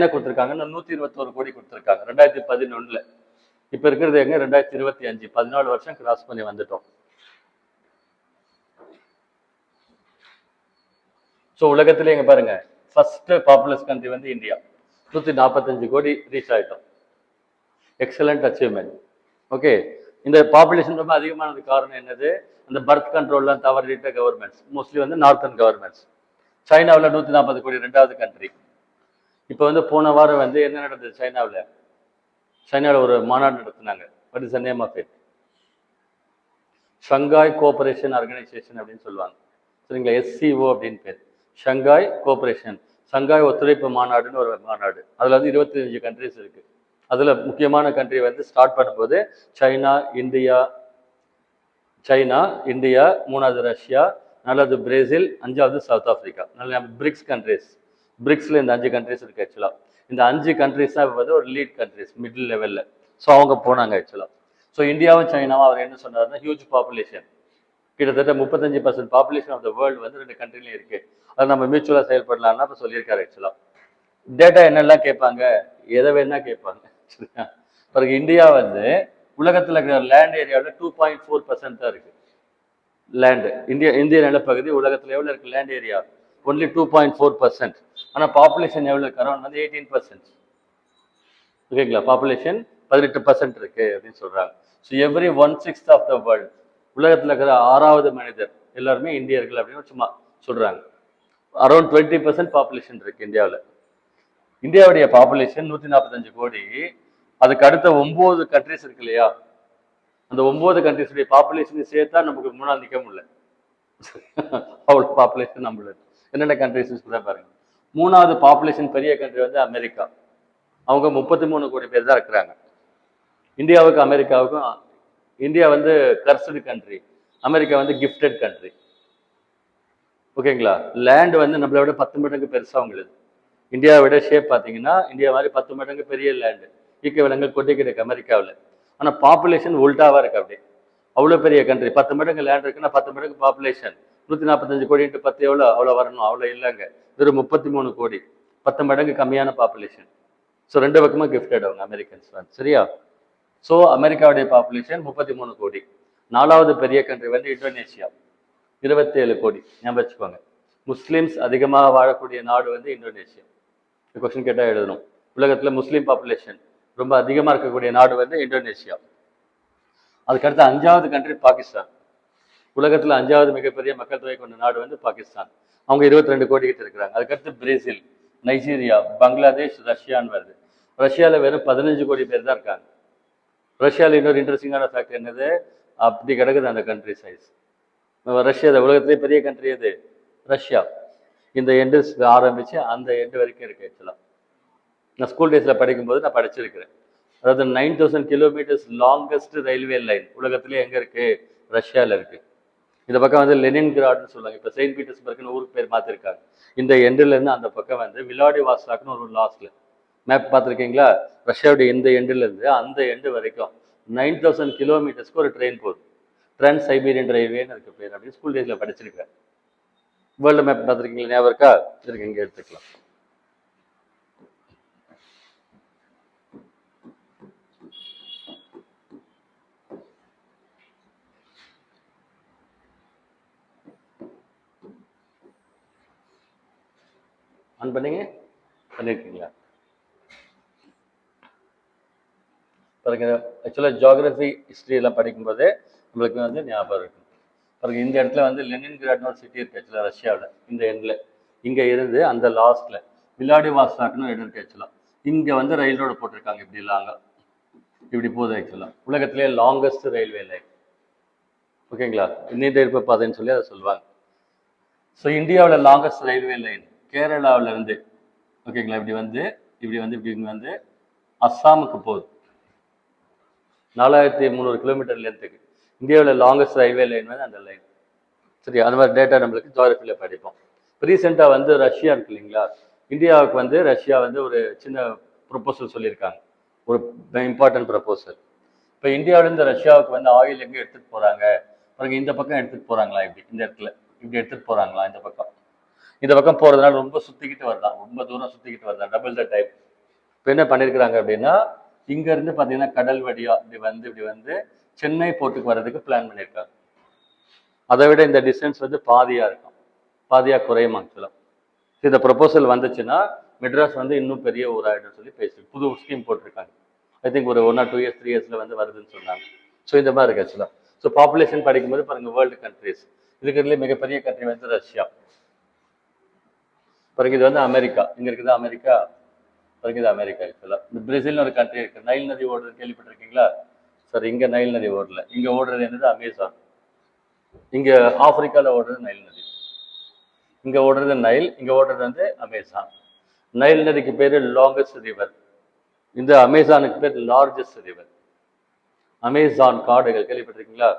என்ன கொடுத்துருக்காங்கன்னா 121 கோடி கொடுத்துருக்காங்க 2011. இப்ப இருக்கிறது எங்க 2025, 14 வருஷம் கிராஸ் பண்ணி வந்துட்டோம். ஸோ உலகத்துல எங்க பாருங்க, ஃபர்ஸ்ட் பாப்புலஸ் கண்ட்ரி வந்து இந்தியா. 145 கோடி ரீச் ஆயிட்டோம். Excellent achievement. ஓகே, இந்த பாப்புலேஷன் ரொம்ப அதிகமானது காரணம் என்னது? அந்த பர்த் கண்ட்ரோல்லாம் தவறிட்ட கவர்மெண்ட்ஸ், மோஸ்ட்லி வந்து நார்த்தன் கவர்மெண்ட்ஸ். சைனாவில் 140 கோடி, 2வது கண்ட்ரி. இப்போ வந்து போன வாரம் வந்து என்ன நடந்தது சைனாவில் ஒரு மாநாடு நடத்தினாங்க. What is the name of it? Shanghai cooperation organisation அப்படின்னு சொல்லுவாங்க, சரிங்களா? SCO அப்படின்னு பேர். ஷங்காய் கோஆபரேஷன், ஷங்காய் ஒத்துழைப்பு மாநாடுன்னு ஒரு மாநாடு. அதுல வந்து 25 கண்ட்ரிஸ் இருக்கு. அதுல முக்கியமான கண்ட்ரி வந்து ஸ்டார்ட் பண்ணும்போது சைனா, இந்தியா, 3வது ரஷ்யா, 4வது பிரேசில், 5வது சவுத் ஆப்பிரிக்கா. நல்ல பிரிக்ஸ் கண்ட்ரிஸ். பிரிக்ஸ்ல இந்த 5 கண்ட்ரிஸ் இருக்கு ஆக்சுவலா. இந்த 5 கண்ட்ரிஸ் தான் வந்து ஒரு லீட் கண்ட்ரிஸ் மிடில் லெவல்ல. ஸோ அவங்க போனாங்க ஆக்சுவலா. ஸோ இந்தியாவும் சைனாவும் அவர் என்ன சொன்னார்னா, ஹியூஜ் பாப்புலேஷன், கிட்டத்தட்ட 35% பாப்புலேஷன் ஆஃப் த வேர்ல்டு வந்து 2 கண்ட்ரிலையும் இருக்கு. அதை நம்ம மியூச்சுவலா செயல்படலாம்னா இப்போ சொல்லியிருக்காரு ஆக்சுவலா. டேட்டா என்னெல்லாம் கேட்பாங்க, எதை வேணா கேட்பாங்க. பிறகு இந்தியா வந்து உலகத்தில் இருக்கிற லேண்ட் ஏரியாவில் 2.4% தான் இருக்கு. லேண்டு இந்திய நிலப்பகுதி உலகத்தில் எவ்வளோ இருக்கு லேண்ட் ஏரியா? ஒன்லி 2.4%. ஆனால் பாப்புலேஷன் எவ்வளோ இருக்கு? அரௌண்ட் வந்து 18%. ஓகேங்களா? பாப்புலேஷன் 18% இருக்கு அப்படின்னு சொல்றாங்க. So every 1/6 of the world, உலகத்தில் இருக்கிற 6வது மனிதர் எல்லாருமே இந்தியர்கள் அப்படின்னு சும்மா சொல்றாங்க. அரௌண்ட் 20% பாப்புலேஷன் இருக்கு இந்தியாவில். இந்தியாவுடைய பாப்புலேஷன் 145 கோடி. அதுக்கு அடுத்த 9 கண்ட்ரிஸ் இருக்கு இல்லையா? அந்த 9 கண்ட்ரிஸுடைய பாப்புலேஷன் சேர்த்தா நமக்கு முன்னால் நிற்க முடியல. அவ்வளோ பாப்புலேஷன் நம்மளுக்கு. என்னென்ன கண்ட்ரிஸ் தான் பாருங்க. 3வது பாப்புலேஷன் பெரிய கண்ட்ரி வந்து அமெரிக்கா. அவங்க 33 கோடி பேர் தான் இருக்கிறாங்க. இந்தியாவுக்கும் அமெரிக்காவுக்கும், இந்தியா வந்து கர்ஸ்டு கண்ட்ரி, அமெரிக்கா வந்து கிஃப்டட் கண்ட்ரி. ஓகேங்களா? லேண்ட் வந்து நம்மளை விட 10 மடங்கு பெருசா அவங்களுக்கு. இந்தியாவை விட ஷேப் பார்த்தீங்கன்னா இந்தியா மாதிரி 10 மடங்கு பெரிய லேண்டு, ஈக்க விலங்குகள் கொட்டி கிடக்கு அமெரிக்காவில். ஆனால் பாப்புலேஷன் உல்டாவா இருக்கு. அப்படி அவ்வளோ பெரிய கண்ட்ரி, 10 மடங்கு லேண்ட் இருக்குன்னா 10 மடங்கு பாப்புலேஷன். 145 கோடி × 10 எவ்வளோ? அவ்வளோ வரணும். அவ்வளோ இல்லைங்க, வெறும் 33 கோடி, 10 மடங்கு கம்மியான பாப்புலேஷன். ஸோ 2 பக்கமும் கிஃப்டட் அவங்க அமெரிக்கன்ஸ் வந்து, சரியா? ஸோ அமெரிக்காவுடைய பாப்புலேஷன் 33 கோடி. 4வது பெரிய கண்ட்ரி வந்து இந்தோனேஷியா, 27 கோடி. ஞாபகம் வச்சுக்கோங்க. முஸ்லிம்ஸ் அதிகமாக வாழக்கூடிய நாடு வந்து இந்தோனேஷியா. கொஸ்டின் கேட்டால் எழுதணும். உலகத்தில் முஸ்லீம் பாப்புலேஷன் ரொம்ப அதிகமாக இருக்கக்கூடிய நாடு வந்து இந்தோனேஷியா. அதுக்கடுத்து 5வது கண்ட்ரி பாகிஸ்தான். உலகத்தில் 5வது மிகப்பெரிய மக்கள் தொகை கொண்ட நாடு வந்து பாகிஸ்தான். அவங்க 22 கோடி கிட்ட இருக்கிறாங்க. அதுக்கடுத்து பிரேசில், நைஜீரியா, பங்களாதேஷ், ரஷ்யான்னு வருது. ரஷ்யாவில் வெறும் 15 கோடி பேர் தான் இருக்காங்க. ரஷ்யாவில் இன்னொரு இன்ட்ரெஸ்டிங்கான ஃபேக்ட் என்னது, அப்படி கிடக்குது அந்த கண்ட்ரி சைஸ். ரஷ்யா உலகத்திலே பெரிய கண்ட்ரி எது? ரஷ்யா. இந்த எண்டு ஆரம்பிச்சு அந்த எண்டு வரைக்கும் இருக்கு ஆக்சுவலா. நான் ஸ்கூல் டேஸ்ல படிக்கும்போது நான் படிச்சிருக்கிறேன். அதாவது 9000 கிலோமீட்டர்ஸ் லாங்கஸ்ட் ரயில்வே லைன் உலகத்திலே எங்க இருக்கு? ரஷ்யாவில் இருக்கு. இந்த பக்கம் வந்து லெனின்கிராட்னு சொல்லுவாங்க. இப்போ செயின்ட் பீட்டர்ஸ்பர்க்னு ஊருக்கு பேர் மாத்திருக்காங்க. இந்த எண்டுல இருந்து அந்த பக்கம் வந்து விளாடிவாஸ்டாக்னு ஒரு லாஸ்ட்ல மேப் பார்த்துருக்கீங்களா? ரஷ்யாவுடைய இந்த எண்டுல இருந்து அந்த எண்டு வரைக்கும் 9000 கிலோமீட்டர்ஸ்க்கு ஒரு ட்ரெயின் போகுது. டிரான்ஸ் சைபீரியன் ரயில்வேன்னு அதுக்கு பேர். அப்படின்னு ஸ்கூல் டேஸ்ல படிச்சிருக்கேன். வேர்ல்டு மேப் பார்த்துருக்கீங்களா? ஞாபகம் இருக்கா? இருக்கு, இங்கே எடுத்துக்கலாம். ஆன் பண்ணீங்க, பண்ணியிருக்கீங்களா? பாருங்க, ஆக்சுவலாக ஜியாகிரபி ஹிஸ்ட்ரி எல்லாம் படிக்கும்போதே நம்மளுக்கு வந்து ஞாபகம் இருக்கும். பாருங்க, இந்த இடத்துல வந்து லெனின்கிராட்னு ஒரு சிட்டி இருக்கு ஆக்சுவலாக ரஷ்யாவில். இந்த எண்டில் இங்கே இருந்து அந்த லாஸ்ட்ல விளாடிவாஸ்டாக்னு இடம் இருக்கு ஆக்சுவலாக. இங்கே வந்து ரயில் ரோடு போட்டிருக்காங்க. இப்படி லாங்கா இப்படி போகுது ஆக்சுவலாக. உலகத்திலே லாங்கஸ்ட் ரயில்வே லைன். ஓகேங்களா? நீண்ட இருப்பு பாதைன்னு சொல்லி அதை சொல்லுவாங்க. ஸோ இந்தியாவில் லாங்கஸ்ட் ரயில்வே லைன் கேரளாவில் இருந்து, ஓகேங்களா, இப்படி வந்து அஸ்ஸாமுக்கு போகுது. 4300 கிலோமீட்டர் லென்த்துக்கு. இந்தியாவில் லாங்கஸ்ட் ரயில்வே லைன் வந்து அந்த லைன். சரி, அந்த மாதிரி டேட்டா நம்மளுக்கு ஜியாகிரபியில் படிப்போம். ரீசெண்டாக வந்து ரஷ்யா இருக்கு இல்லைங்களா? இந்தியாவுக்கு வந்து ரஷ்யா வந்து ஒரு சின்ன ப்ரொப்போசல் சொல்லியிருக்காங்க, ஒரு இம்பார்ட்டன்ட் ப்ரொப்போசல். இப்போ இந்தியாவிலேருந்து ரஷ்யாவுக்கு வந்து ஆயில் எங்கே எடுத்துகிட்டு போகிறாங்க பாருங்க. இந்த பக்கம் எடுத்துகிட்டு போகிறாங்களா? இப்படி இந்த இடத்துல இப்படி எடுத்துகிட்டு போகிறாங்களா? இந்த பக்கம் போகிறதுனால ரொம்ப சுற்றிக்கிட்டு வருதான், ரொம்ப தூரம் சுற்றிக்கிட்டு வருதான், டபுள் த டைம். இப்போ என்ன பண்ணியிருக்கிறாங்க அப்படின்னா, இங்கேருந்து பார்த்தீங்கன்னா கடல் வழியா இப்படி வந்து சென்னை போர்ட்டுக்கு வர்றதுக்கு பிளான் பண்ணியிருக்காங்க. அதை விட இந்த டிஸ்டன்ஸ் வந்து பாதியாக இருக்கும், பாதியாக குறையும் ஆக்சுவலாக. இந்த ப்ரொபோசல் வந்துச்சுன்னா மெட்ராஸ் வந்து இன்னும் பெரிய ஊராயிடும் சொல்லி புது ஸ்கீம் போட்டிருக்காங்க. ஐ திங்க் ஒரு 1 or 2 years 3 yearsல வந்து வருதுன்னு சொன்னாங்க. ஸோ இந்த மாதிரி இருக்கு ஆக்சுவலாக. ஸோ பாப்புலேஷன் படிக்கும்போது பாருங்க, வேர்ல்டு கண்ட்ரிஸ் இருக்கிறதுலே மிகப்பெரிய கண்ட்ரி வந்து ரஷ்யா. பிறகு இது வந்து அமெரிக்கா, இங்க இருக்குது அமெரிக்கா. பிறகு இது அமெரிக்கா ஆக்சுவலாக. இந்த பிரேசில்னு ஒரு கண்ட்ரி இருக்கு, நைல் நதி ஓடுறது கேள்விப்பட்டிருக்கீங்களா? சார் இங்க நைல் நதி ஓடல, இங்க ஓடுறது என்னது அமேசான். இங்க ஆப்பிரிக்கால ஓடுறது நைல் நதி, இங்க ஓடுறது நைல், இங்க ஓடுறது வந்து அமேசான். நைல் நதிக்கு பேரு லாங்கஸ்ட் ரிவர், இந்த அமேசானுக்கு பேர் லார்ஜஸ்ட் ரிவர். அமேசான் காடுகள் கேள்விப்பட்டிருக்கீங்களா?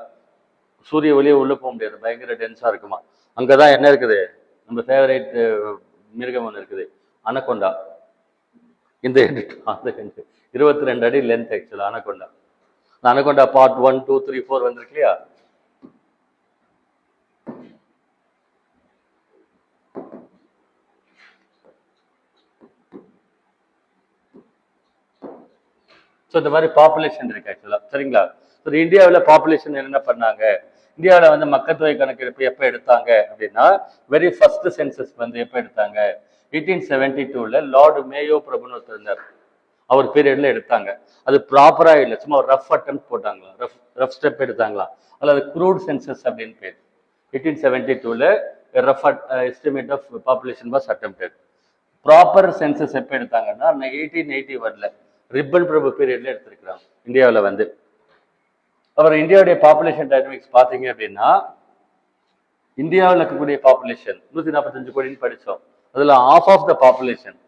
சூரிய ஒளியே உள்ள போக முடியாது, பயங்கர டென்ஸா இருக்குமா. அங்கதான் என்ன இருக்குது, நம்ம ஃபேவரேட் மிருகம் ஒன்று இருக்குது, அனகொண்டா. இந்த 22 அடி லென்த் ஆக்சுவலா அனகொண்டா. அனகொண்டா பார்ட் 1, 2, 3, 4 வந்திருக்கு இல்லையா? ஸோ இந்த மாதிரி பாப்புலேஷன் இருக்கு ஆக்சுவலா, சரிங்களா? ஸோ இந்தியாவில் பாப்புலேஷன் என்னென்ன பண்ணாங்க, இந்தியாவில் வந்து மக்கள் தொகை கணக்கெடுப்பு எப்போ எடுத்தாங்க அப்படின்னா, வெரி ஃபர்ஸ்ட் சென்சஸ் வந்து எப்போ எடுத்தாங்க, 1872ல லார்டு மேயோ பிரபுன்னு ஒருத்தர் இருந்தார், அவர் பீரியட்ல எடுத்தாங்க. அது ப்ராப்பரா இல்லை, சும்மா ஒரு ரஃப் அட்டம் போட்டாங்களா, ரஃப் ஸ்டெப் எடுத்தாங்களா, அல்லது குரூட் சென்சஸ் அப்படின்னு பேர். 1872ல rough estimate of population was attempted. Proper census எப்போ எடுத்தாங்கன்னா 1881ல ரிப்பன் பிரபு பீரியட்ல எடுத்திருக்கிறாங்க இந்தியாவில் வந்து. அப்புறம் இந்தியாவுடைய பாப்புலேஷன் டைனமிக்ஸ் பார்த்தீங்க அப்படின்னா, இந்தியாவில் இருக்கக்கூடிய பாப்புலேஷன் 145 கோடின்னு படித்தோம். அதில் half ஆஃப் த பாப்புலேஷன்,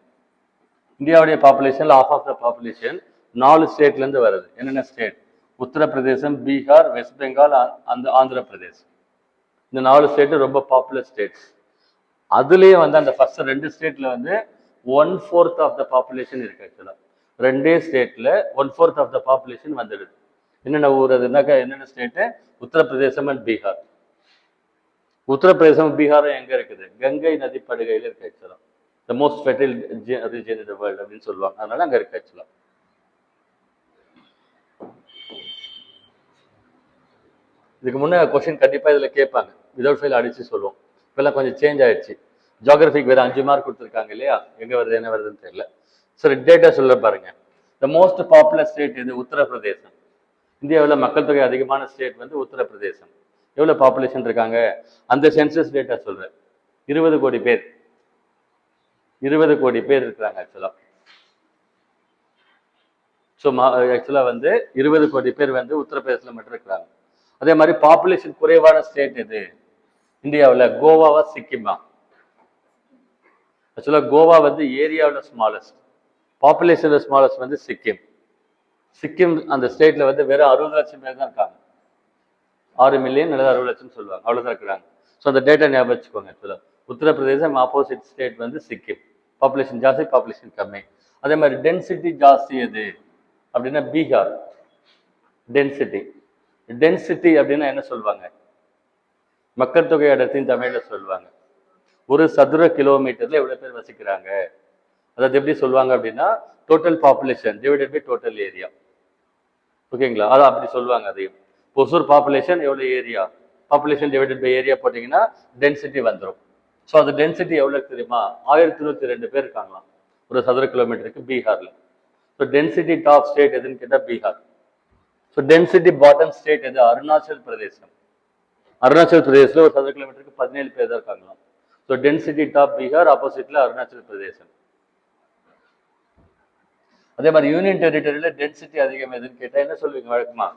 இந்தியாவுடைய பாப்புலேஷன்ல half ஆஃப் த பாப்புலேஷன் 4 ஸ்டேட்லேருந்து வருது. என்னென்ன ஸ்டேட்? உத்தரப்பிரதேசம், பீகார், வெஸ்ட் பெங்கால், அந்த ஆந்திர பிரதேஷ். இந்த 4 ஸ்டேட்டு ரொம்ப பாப்புலர் ஸ்டேட்ஸ். அதுலேயே வந்து அந்த ஃபர்ஸ்ட் 2 ஸ்டேட்ல வந்து 1/4 ஆஃப் த பாப்புலேஷன் இருக்கு ஆக்சுவலா. 2 ஸ்டேட்ல 1/4 ஆஃப் த பாப்புலேஷன் வந்துடுது. என்னென்ன ஊர் அதுனாக்கா, என்னென்ன ஸ்டேட்டு? உத்தரப்பிரதேசம் அண்ட் பீகார். உத்தரப்பிரதேசம் பீகாரும் எங்க இருக்குது? கங்கை நதி படுகையில் இருக்கு ஆக்சுவலா. The most fertile region in the world அப்படின்னு சொல்லுவாங்க, அதனால அங்க இருக்கு ஆக்சுவலா. இதுக்கு முன்னே கொஸ்டின் கண்டிப்பா இதுல கேட்பாங்க, விதவுட் ஃபெயில் அடிச்சு சொல்லுவோம். இப்பெல்லாம் கொஞ்சம் சேஞ்ச் ஆயிடுச்சு. ஜியோகிராஃபிக் வேற 5 மார்க் கொடுத்துருக்காங்க இல்லையா, எங்க வருது என்ன வருதுன்னு தெரியல. சரி, டேட்டா சொல்ல பாருங்க. த மோஸ்ட் பாப்புலர் ஸ்டேட் இது உத்தரப்பிரதேசம். இந்தியாவில் மக்கள் தொகை அதிகமான ஸ்டேட் வந்து உத்தரப்பிரதேசம். எவ்வளவு பாப்புலேஷன் இருக்காங்க, அந்த சென்சஸ் டேட்டா சொல்றேன். 20 கோடி பேர், 20 கோடி பேர் இருக்கிறாங்க ஆக்சுவலா. ஸோ ஆக்சுவலா வந்து 20 கோடி பேர் வந்து உத்தரப்பிரதேசத்தில் மட்டும் இருக்கிறாங்க. அதே மாதிரி பாப்புலேஷன் குறைவான ஸ்டேட் எது இந்தியாவில்? கோவாவா சிக்கிமா? ஆக்சுவலா கோவா வந்து ஏரியாவில் ஸ்மாலஸ்ட், பாப்புலேஷன்ல ஸ்மாலஸ்ட் வந்து சிக்கிம். சிக்கிம் அந்த ஸ்டேட்ல வந்து வெறும் 60 லட்சம் பேர் தான் இருக்காங்க. 6 மில்லியன் அல்லது 60 லட்சம் சொல்லுவாங்க, அவ்வளவுதான் இருக்கிறாங்க. ஸோ அந்த டேட்டா ஞாபகம் வச்சுக்கோங்க. ஆக்சுவலா உத்தரப்பிரதேசம் ஆப்போசிட் ஸ்டேட் வந்து சிக்கிம், பாப்புலேஷன் ஜாஸ்தி, பாப்புலேஷன் கம்மி. அதே மாதிரி டென்சிட்டி ஜாஸ்தி எது அப்படின்னா பீகார். டென்சிட்டி, டென்சிட்டி அப்படின்னா என்ன சொல்லுவாங்க? மக்கள் தொகை அடர்த்தின்னு தமிழ்ல சொல்லுவாங்க. ஒரு சதுர கிலோமீட்டர்ல எவ்வளவு பேர் வசிக்கிறாங்க, அதாவது எப்படி சொல்லுவாங்க அப்படின்னா total population divided by total area. ஓகேங்களா, அது அப்படி சொல்லுவாங்க. அதையும் ஒசூர் பாப்புலேஷன் எவ்வளவு area, population divided by area போட்டீங்கன்னா டென்சிட்டி வந்துடும். ஸோ அது டென்சிட்டி எவ்வளவு தெரியுமா? 1102 பேர் இருக்காங்களாம் ஒரு சதுர கிலோமீட்டருக்கு பீகார்ல. ஸோ டென்சிட்டி டாப் ஸ்டேட் எதுன்னு கேட்டா Bihar. So density bottom state எது? அருணாச்சல் பிரதேசம். அருணாச்சல் பிரதேசல ஒரு சதுர கிலோமீட்டருக்கு 17 பேர் தான் இருக்காங்களாம். ஸோ டென்சிட்டி டாப் பீகார், ஆப்போசிட்ல அருணாச்சல் பிரதேசம். அதே மாதிரி யூனியன் டெரிட்டரியில டென்சிட்டி அதிகம் எதுன்னு கேட்டா என்ன சொல்லுவீங்க வழக்கமா?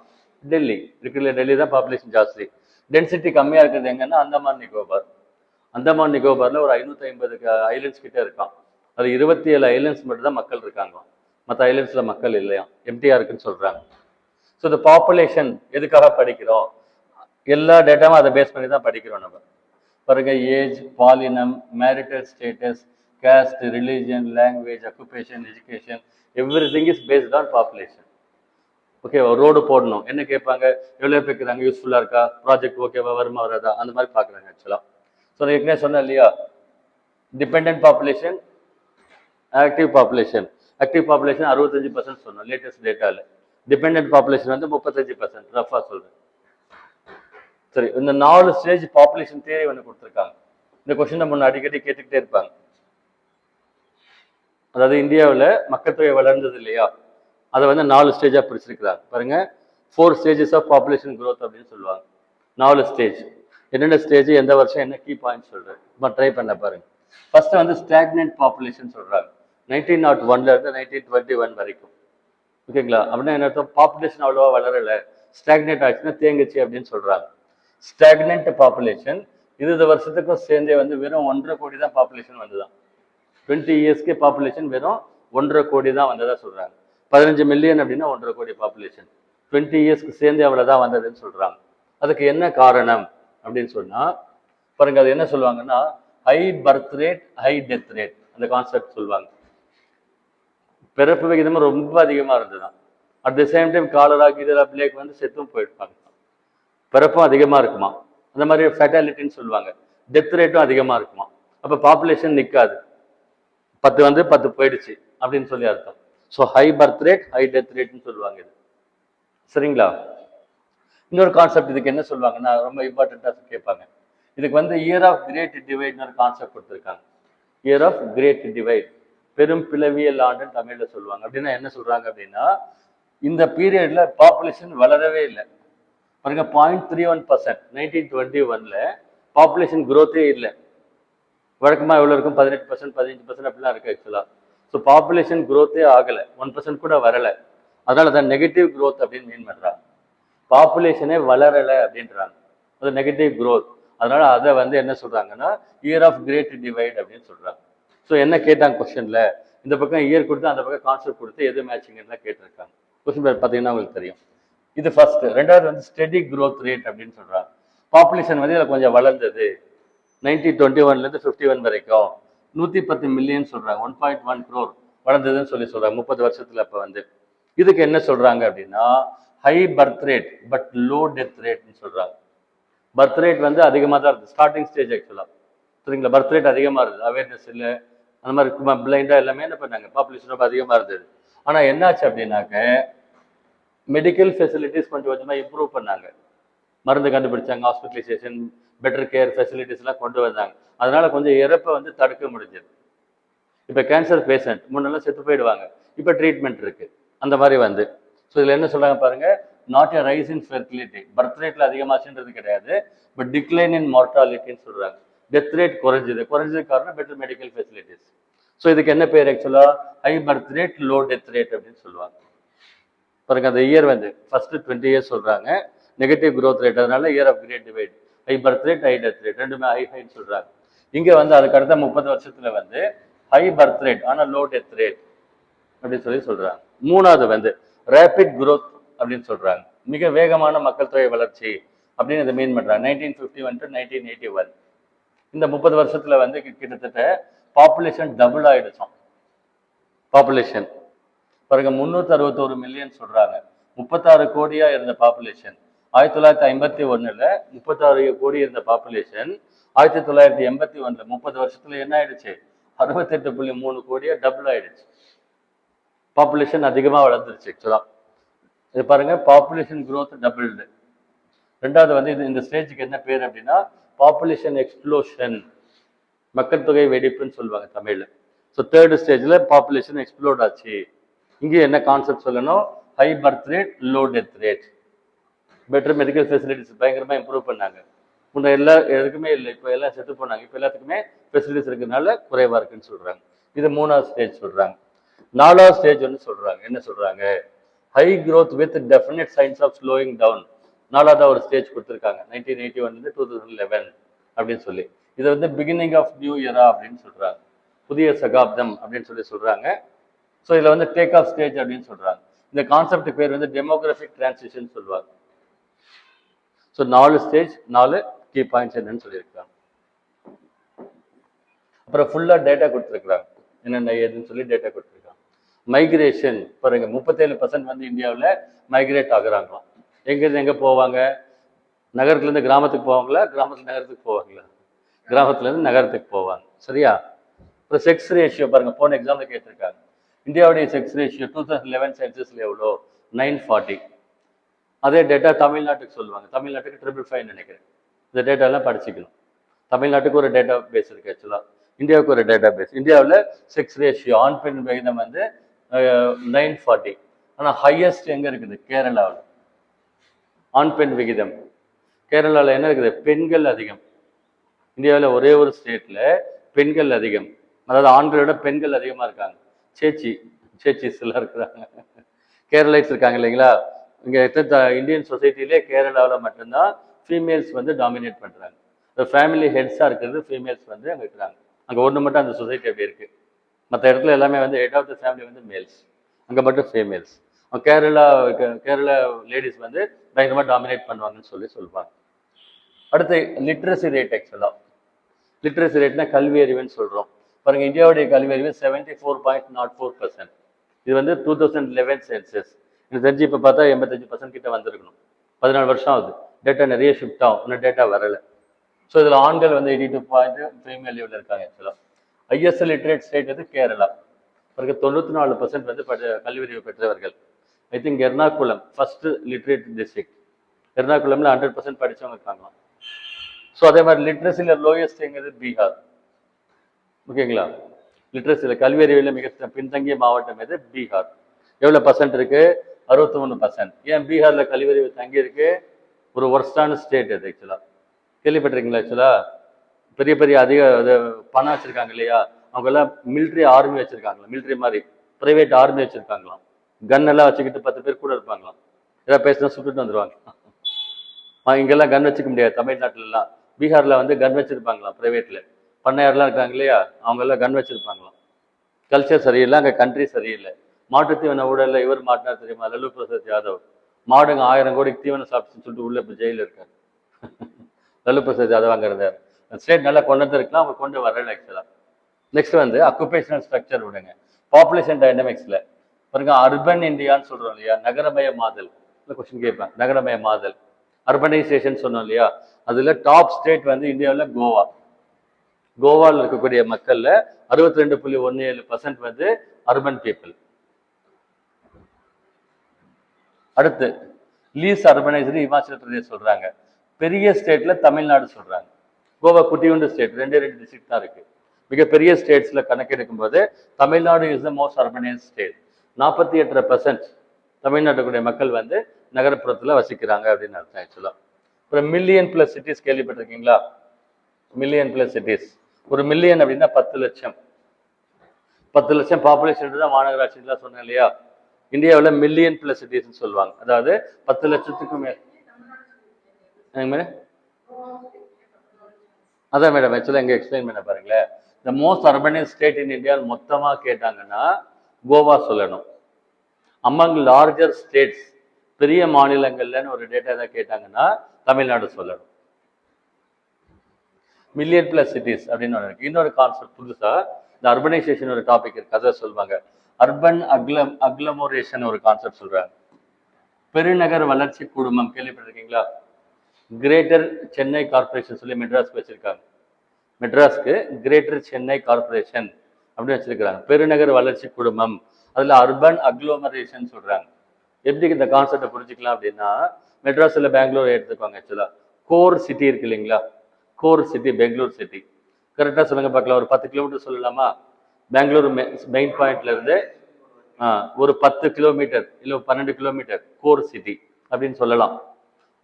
டெல்லி இருக்குல்ல, டெல்லி தான் பாப்புலேஷன் ஜாஸ்தி. டென்சிட்டி கம்மியா இருக்கிறது எங்கன்னா அந்தமான் நிக்கோபார். அந்தமான் நிக்கோபார்ல ஒரு 550 ஐலண்ட்ஸ் கிட்ட இருக்கான். அது 27 ஐலண்ட்ஸ் மட்டும் தான் மக்கள் இருக்காங்க, மற்ற ஐலண்ட்ஸ்ல மக்கள் இல்லையா, எம்டியா இருக்குன்னு சொல்றாங்க. ஸோ இந்த பாப்புலேஷன் எதுக்காக படிக்கிறோம்? எல்லா டேட்டாவும் அதை பேஸ் பண்ணி தான் படிக்கிறோம் நம்ம. பாருங்க, ஏஜ், பாலினம், marital status, caste, religion, language, occupation, education, everything is based on population. Okay, road போடணும், என்ன கேட்பாங்க? எவ்வளோ பேருக்குறாங்க, யூஸ்ஃபுல்லாக இருக்கா, ப்ராஜெக்ட் ஓகேவா, வருமா வராதா, அந்த மாதிரி பார்க்குறாங்க ஆக்சுவலாக. ஸோ ஏற்கனவே சொன்னேன் இல்லையா, dependent population, active population. Active population 65% சொன்னோம் லேட்டஸ்ட் டேட்டாவில். டிபெண்டன்ட் பாப்புலேஷன் வந்து 35%, ரஃபாக சொல்கிறேன். சரி, இந்த 4 ஸ்டேஜ் பாப்புலேஷன் தியரி ஒன்று கொடுத்துருக்காங்க. இந்த கொஸ்டின் நம்ம அடிக்கடி கேட்டுக்கிட்டே இருப்பாங்க. அதாவது இந்தியாவில் மக்கள் தொகை வளர்ந்தது இல்லையா, அதை வந்து 4 ஸ்டேஜாக பிரிச்சிருக்கிறாங்க பாருங்க. 4 ஸ்டேஜஸ் ஆஃப் பாப்புலேஷன் க்ரோத் அப்படின்னு சொல்லுவாங்க. 4 ஸ்டேஜ். என்னென்ன ஸ்டேஜ், எந்த வருஷம், என்ன கீ பாயிண்ட் சொல்கிறேன், இப்போ ட்ரை பண்ண பாருங்க. ஃபர்ஸ்ட் வந்து ஸ்டாக்னன்ட் பாப்புலேஷன் சொல்கிறாங்க. 1901 இருந்து 1921 வரைக்கும். ஓகேங்களா? அப்படின்னா என்ன அர்த்தம்? பாப்புலேஷன் அவ்வளோவா வளரலை, ஸ்டாக்னேட் ஆச்சுன்னா தேங்குச்சு அப்படின்னு சொல்கிறாங்க. ஸ்டாக்னன்ட் பாப்புலேஷன் 20 வருஷத்துக்கும் சேர்ந்தே வந்து வெறும் 1.5 கோடி தான் பாப்புலேஷன் வந்துதான். 20 இயர்ஸ்க்கே பாப்புலேஷன் வெறும் 1.5 கோடி தான் வந்ததா சொல்றாங்க. 15 மில்லியன் அப்படின்னா 1.5 கோடி பாப்புலேஷன் 20 இயர்ஸ்க்கு சேர்ந்தே அவ்வளவுதான் வந்ததுன்னு சொல்றாங்க. அதுக்கு என்ன காரணம் அப்படின்னு சொன்னா பாருங்க, அது என்ன சொல்லுவாங்கன்னா high birth rate, high death rate, அந்த கான்செப்ட் சொல்லுவாங்க. பிறப்பு விகிதமும் ரொம்ப அதிகமா இருந்ததுதான். At the same time cholera கீழரா பிளேக் வந்து செத்தும் போயிருப்பாங்க. பிறப்பும் அதிகமா இருக்குமா, அந்த மாதிரி ஃபெட்டாலிட்டின்னு சொல்லுவாங்க. டெத் ரேட்டும் அதிகமா இருக்குமா. அப்ப பாப்புலேஷன் நிற்காது, 10 வந்து 10 போயிடுச்சு அப்படின்னு சொல்லி அர்த்தம். So high birth rate, high death ரேட்னு சொல்லுவாங்க இது. சரிங்களா? இன்னொரு கான்செப்ட் இதுக்கு என்ன சொல்லுவாங்கன்னா ரொம்ப இம்பார்ட்டண்டா கேட்பாங்க. இதுக்கு வந்து இயர் ஆஃப் கிரேட் டிவைட்னு ஒரு கான்செப்ட் கொடுத்துருக்காங்க. இயர் ஆஃப் கிரேட் டிவைட், பெரும் பிளவியல் ஆண்டுன்னு தமிழ்ல சொல்லுவாங்க. அப்படின்னா என்ன சொல்றாங்க அப்படின்னா இந்த பீரியட்ல பாப்புலேஷன் வளரவே இல்லை. பாருங்க, 0.31%. 1921ல பாப்புலேஷன் குரோத்தே இல்லை. வழக்கமாக எவ்வளோ இருக்கும்? 18%, 15% அப்படிலாம் இருக்கு ஆக்சுவலா. ஸோ பாப்புலேஷன் குரோத்தே ஆகலை, 1% கூட வரலை. அதனால தான் நெகட்டிவ் குரோத் அப்படின்னு மீன் பண்றாங்க. பாப்புலேஷனே வளரலை அப்படின்றாங்க, அது நெகட்டிவ் குரோத். அதனால அதை வந்து என்ன சொல்றாங்கன்னா இயர் ஆஃப் கிரேட் டிவைட் அப்படின்னு சொல்றாங்க. ஸோ என்ன கேட்டாங்க கொஸ்டின்ல, இந்த பக்கம் இயர் கொடுத்து அந்த பக்கம் கான்செப்ட் கொடுத்து எது மேட்சிங்லாம் கேட்டிருக்காங்க. கொஸ்டின் பார்த்தீங்கன்னா உங்களுக்கு தெரியும். இது ஃபர்ஸ்ட். ரெண்டாவது வந்து ஸ்டெடி குரோத் ரேட் அப்படின்னு சொல்றாங்க. பாப்புலேஷன் வந்து இதில் கொஞ்சம் வளர்ந்தது. 1921லேருந்து 51 வரைக்கும் 110 மில்லியன் சொல்றாங்க. 1.1 crore வளர்ந்ததுன்னு சொல்றாங்க 30 வருஷத்துல. அப்ப வந்து இதுக்கு என்ன சொல்றாங்க அப்படின்னா high birth rate but low death ரேட்னு சொல்றாங்க. பர்த் ரேட் வந்து அதிகமாக தான் இருக்குது, ஸ்டார்டிங் ஸ்டேஜ் ஆக்சுவலா. சரிங்களா? பர்த் ரேட் அதிகமா இருக்குது, அவேர்னஸ் இல்லை, அந்த மாதிரி பிளைண்டா எல்லாமே என்ன பண்ணாங்க, பாப்புலேஷன் ரொம்ப அதிகமா இருந்தது. ஆனா என்னாச்சு அப்படின்னாக்க மெடிக்கல் ஃபெசிலிட்டிஸ் கொஞ்சம் கொஞ்சமா இம்ப்ரூவ் பண்ணாங்க. மருந்து கண்டுபிடிச்சாங்க, ஹாஸ்பிட்டலைசேஷன், பெட்டர் கேர் ஃபெசிலிட்டிஸ்லாம் கொண்டு வந்தாங்க. அதனால கொஞ்சம் இறப்பை வந்து தடுக்க முடிஞ்சது. இப்போ கேன்சர் பேஷண்ட் முன்னெல்லாம் செத்து போயிடுவாங்க, இப்போ ட்ரீட்மெண்ட் இருக்கு. அந்த மாதிரி வந்து ஸோ இதில் என்ன சொல்றாங்க பாருங்க, not a rice in fertility, birth ரேட்ல அதிகமாச்சுன்றது கிடையாது, பட் டிக்ளைன் இன் மார்டாலிட்டின்னு சொல்றாங்க. டெத் ரேட் குறைஞ்சது காரணம் பெட்டர் மெடிக்கல் ஃபெசிலிட்டிஸ். ஸோ இதுக்கு என்ன பேர் actually, high birth rate, low death rate அப்படின்னு சொல்லுவாங்க. பாருங்க, அந்த இயர் வந்து ஃபர்ஸ்ட் 20 இயர்ஸ் சொல்றாங்க, நெகட்டிவ் growth ரேட், அதனால year of great divide, high birth rate, high death rate, ரெண்டுமே ஹைன்னு சொல்றாங்க. இங்க வந்து அதுக்கு அடுத்த 30 வருஷத்துல வந்து ஹை பர்த் ரேட் ஆனா லோ டெத் ரேட் அப்படின்னு சொல்லி சொல்றாங்க. மூணாவது வந்து ரேபிட் growth அப்படின்னு சொல்றாங்க, மிக வேகமான மக்கள் தொகை வளர்ச்சி அப்படின்னு இதை மீன் பண்றாங்க. 1951 to 1981 இந்த 30 வருஷத்துல வந்து கிட்டத்தட்ட பாப்புலேஷன் டபுள் ஆயிடுச்சோம். பாப்புலேஷன் பாருங்க, 361 மில்லியன் சொல்றாங்க. 36 கோடியா இருந்த பாப்புலேஷன் 1951ல 36 கோடி இருந்த பாப்புலேஷன் 1981ல 30 வருஷத்துல என்ன ஆயிடுச்சு, 68.3 கோடியா டபுள் ஆயிடுச்சு. பாப்புலேஷன் அதிகமா வளர்ந்துருச்சு ஆக்சுவலா. இது பாருங்க, பாப்புலேஷன் growth டபுள்டு. ரெண்டாவது வந்து இந்த ஸ்டேஜுக்கு என்ன பேர் அப்படின்னா பாப்புலேஷன் எக்ஸ்ப்ளோஷன், மக்கள் தொகை வெடிப்புன்னு சொல்லுவாங்க தமிழ்ல. ஸோ தேர்ட் ஸ்டேஜ்ல பாப்புலேஷன் எக்ஸ்ப்ளோட் ஆச்சு. இங்கே என்ன கான்செப்ட் சொல்லணும், high birth rate, low death rate, better medical facilities பயங்கரமா இம்ப்ரூவ் பண்ணாங்க. முன்ன எதுக்குமே இல்லை, இப்போ எல்லாம் செத்து போனாங்க, இப்போ எல்லாத்துக்குமே ஃபெசிலிட்டிஸ் இருக்கிறதுனால குறைவா இருக்குன்னு சொல்றாங்க. இது மூணாவது ஸ்டேஜ் சொல்றாங்க. நாலாவது ஸ்டேஜ் வந்து சொல்றாங்க, என்ன சொல்றாங்க, high growth with definite signs of slowing down. நாலாவது ஒரு ஸ்டேஜ் கொடுத்துருக்காங்க 1981 2011 அப்படின்னு சொல்லி. இது வந்து பிகினிங் ஆஃப் நியூ இயரா அப்படின்னு சொல்றாங்க, புதிய சகாப்தம் அப்படின்னு சொல்லி சொல்றாங்க. ஸோ இதில் வந்து டேக் ஆஃப் ஸ்டேஜ் அப்படின்னு சொல்றாங்க. இந்த கான்செப்ட் பேர் வந்து டெமோகிராஃபிக் டிரான்சிஷன் சொல்லுவாங்க. ஸோ 4 ஸ்டேஜ், 4 கீ பாயிண்ட்ஸ் என்னன்னு சொல்லியிருக்காங்க. அப்புறம் ஃபுல்லாக டேட்டா கொடுத்துருக்குறாங்க, என்னென்ன ஏதுன்னு சொல்லி டேட்டா கொடுத்துருக்காங்க. மைக்ரேஷன் பாருங்க, 37% வந்து இந்தியாவில் மைக்ரேட் ஆகுறாங்களாம். எங்கேருந்து எங்கே போவாங்க, நகரத்துலேருந்து கிராமத்துக்கு போவாங்களா, கிராமத்துல நகரத்துக்கு போவாங்களா, கிராமத்துலேருந்து நகரத்துக்கு போவாங்க. சரியா? அப்புறம் செக்ஸ் ரேஷியோ பாருங்க, போன எக்ஸாம்பிள் கேட்டிருக்காங்க. இந்தியாவுடைய செக்ஸ் ரேஷியோ 2011 சென்சஸ்ல எவ்வளோ 940. அதே டேட்டா தமிழ்நாட்டுக்கு சொல்லுவாங்க. தமிழ்நாட்டுக்கு 555 நினைக்கிறேன். இந்த டேட்டாலாம் படிச்சுக்கணும். தமிழ்நாட்டுக்கு ஒரு டேட்டா பேஸ் இருக்கு ஆக்சுவலாக, இந்தியாவுக்கு ஒரு டேட்டா பேஸ். இந்தியாவில் செக்ஸ் ரேஷியோ ஆண் பெண் விகிதம் வந்து 940. ஆனால் ஹையஸ்ட் எங்கே இருக்குது? கேரளாவில் ஆண் பெண் விகிதம். கேரளாவில் என்ன இருக்குது? பெண்கள் அதிகம். இந்தியாவில் ஒரே ஒரு ஸ்டேட்டில் பெண்கள் அதிகம், அதாவது ஆண்களோட பெண்கள் அதிகமாக இருக்காங்க. சேச்சிஸ் எல்லாம் இருக்கிறாங்க, கேரளைட்ஸ் இருக்காங்க இல்லைங்களா? இங்கே இந்தியன் சொசைட்டிலே கேரளாவில் மட்டும்தான் ஃபீமேல்ஸ் வந்து டாமினேட் பண்ணுறாங்க. ஃபேமிலி ஹெட்ஸாக இருக்கிறது ஃபீமேல்ஸ் வந்து அங்கே இருக்கிறாங்க. அங்கே ஒன்று மட்டும் அந்த சொசைட்டி அப்படி இருக்குது. மற்ற இடத்துல எல்லாமே வந்து ஹெட் ஆஃப் த ஃபேமிலி வந்து மேல்ஸ், அங்கே மட்டும் ஃபீமேல்ஸ். கேரளா லேடிஸ் வந்து பயங்கரமாக டாமினேட் பண்ணுவாங்கன்னு சொல்லுவாங்க. அடுத்து லிட்ரஸி ரேட். ஆக்சுவலாக லிட்ரஸி ரேட்னா கல்வி அறிவுன்னு சொல்கிறோம் பாருங்க. இந்தியாவுடைய கல்வி அறிவு 74.04%. இது வந்து 2011 சென்சஸ். எனக்கு தெரிஞ்சு இப்போ பார்த்தா 85% கிட்ட வந்திருக்கணும். 14 வருஷம் ஆகுது. டேட்டா நிறைய ஷிஃப்ட் ஆகும், இன்னும் டேட்டா வரலை. ஸோ இதில் ஆண்கள் வந்து 82 ஃபீமேல் லெவலில் இருக்காங்க. ஆக்சுவலாக ஹையஸ்ட் லிட்ரேட் ஸ்டேட் வந்து கேரளா. பிறகு 94% வந்து கல்வி அறிவு பெற்றவர்கள். I think Ernakulam first literate district. எர்ணாகுளம்ல 100% படித்தவங்க இருக்காங்களாம். ஸோ அதே மாதிரி லிட்ரஸியில் லோயஸ்ட் எங்கிறது பீகார். ஓகேங்களா? லிட்ரஸியில் கல்வி அறிவியலில் மிக பின்தங்கிய மாவட்டம் எது? பீகார். எவ்வளோ பர்சன்ட் இருக்கு? 63%. ஏன் பீகாரில் கல்வி அறிவு தங்கி இருக்கு? ஒரு ஒர்ஸ்டான ஸ்டேட் அது. ஆக்சுவலாக கேள்விப்பட்டிருக்கீங்களா? ஆக்சுவலாக பெரிய பெரிய அதிக பணம் வச்சிருக்காங்க இல்லையா, அவங்க எல்லாம் மிலிட்ரி ஆர்மி வச்சிருக்காங்களா, மிலிட்ரி மாதிரி பிரைவேட் ஆர்மி வச்சிருக்காங்களாம். கன் எல்லாம் வச்சுக்கிட்டு 10 பேர் கூட இருப்பாங்களாம். ஏதாவது பேசினா சுட்டுட்டு வந்துருவாங்க. இங்கெல்லாம் கன் வச்சுக்க முடியாது தமிழ்நாட்டிலலாம். பீகாரில் வந்து கன் வச்சிருப்பாங்களாம் பிரைவேட்ல. பண்ணையாரெலாம் இருக்காங்க இல்லையா, அவங்க எல்லாம் கன் வச்சிருப்பாங்களாம். கல்ச்சர் சரியில்லை, அங்கே கண்ட்ரி சரியில்லை. மாட்டுத்தீவன ஊழல்ல இவர் மாட்டினார் தெரியுமா, லல்லு பிரசாத் யாதவ். மாடுங்க 1000 கோடிக்கு தீவனம் சாப்பிட்டு சொல்லிட்டு உள்ள இப்போ ஜெயிலில் இருக்காரு. லல்லு பிரசாத் யாதவ் அங்கே இருந்தார். ஸ்டேட் நல்லா கொண்டு வந்துருக்கலாம், அவங்க கொண்டு வரல. ஆக்சுவலாக நெக்ஸ்ட் வந்து அக்குபேஷனல் ஸ்ட்ரக்சர் விடுங்க. பாப்புலேஷன் டைனமிக்ஸில் பாருங்க, அர்பன் இந்தியான்னு சொல்கிறோம் இல்லையா, நகரமய மாதல். கொஸ்டின் கேட்பேன், நகரமய மாதல் அர்பனைசேஷன் சொன்னோம் இல்லையா, அதில் டாப் ஸ்டேட் வந்து இந்தியாவில் கோவா. கோவாவில் இருக்கக்கூடிய மக்கள்ல 62.17% வந்து அர்பன் பீப்புள். அடுத்து லீஸ் அர்பனைஸ்டு இமாச்சல பிரதேஷ் சொல்றாங்க. பெரிய ஸ்டேட்ல தமிழ்நாடு சொல்றாங்க. கோவா குட்டியுண்டு ஸ்டேட், 2 டிஸ்ட்ரிக்ட் தான் இருக்கு. மிகப்பெரிய ஸ்டேட்ஸ்ல கணக்கெடுக்கும் போது Tamil Nadu is the most urbanised state. 48% தமிழ்நாட்டுக்குடைய மக்கள் வந்து நகரப்புறத்துல வசிக்கிறாங்க அப்படின்னு அர்த்தம். ஆக்சுவலா அப்புறம் மில்லியன் பிளஸ் சிட்டிஸ் கேள்விப்பட்டிருக்கீங்களா? Million plus cities. ஒரு மில்லியன் அப்படின்னா 10 லட்சம். 10 லட்சம் பாப்புலேஷன் தான் மாநகராட்சிலாம் சொன்னேன் இல்லையா. இந்தியாவில் மில்லியன் பிளஸ் சிட்டிஸ்ன்னு சொல்லுவாங்க. அதாவது 10 லட்சத்துக்கும் மேல். மேடம் அதான் மேடம் ஆக்சுவலாக எங்கே எக்ஸ்பிளைன் பண்ண பாருங்களேன். The most urbanise state in India மொத்தமாக கேட்டாங்கன்னா கோவா சொல்லணும். அமங் லார்ஜர் ஸ்டேட்ஸ், பெரிய மாநிலங்கள்லன்னு ஒரு டேட்டா தான் கேட்டாங்கன்னா தமிழ்நாடு சொல்லணும். மில்லியன் பிளஸ் சிட்டிஸ் அப்படின்னு ஒன்று இருக்கு. இன்னொரு கான்செப்ட் புதுசா இந்த அர்பனைசேஷன் ஒரு டாபிக் இருக்கு, அதை சொல்லுவாங்க. அர்பன் அக்ளமோரேஷன் ஒரு கான்செப்ட் சொல்றாங்க. பெருநகர் வளர்ச்சி குழுமம் கேள்விப்பட்டிருக்கீங்களா? கிரேட்டர் சென்னை கார்பரேஷன் சொல்லி மெட்ராஸ்க்கு வச்சிருக்காங்க. மெட்ராஸ்க்கு கிரேட்டர் சென்னை கார்பரேஷன் அப்படின்னு வச்சிருக்காங்க. பெருநகர் வளர்ச்சி குழுமம், அதுல அர்பன் அக்ளோமரேஷன் சொல்றாங்க. எப்படி இந்த கான்செப்டை புரிஞ்சுக்கலாம் அப்படின்னா, மெட்ராஸ்ல பெங்களூர் எடுத்துக்கோங்க. ஆக்சுவலா கோர் சிட்டி இருக்கு இல்லைங்களா, கோர் சிட்டி பெங்களூர் சிட்டி. கரெக்டாக சொல்லுங்க பார்க்கலாம். ஒரு 10 கிலோமீட்டர் சொல்லலாமா? பெங்களூர் மெயின் பாயிண்ட்ல இருந்து ஒரு 10 கிலோமீட்டர் இல்லை 12 கிலோமீட்டர் கோர் சிட்டி அப்படின்னு சொல்லலாம்.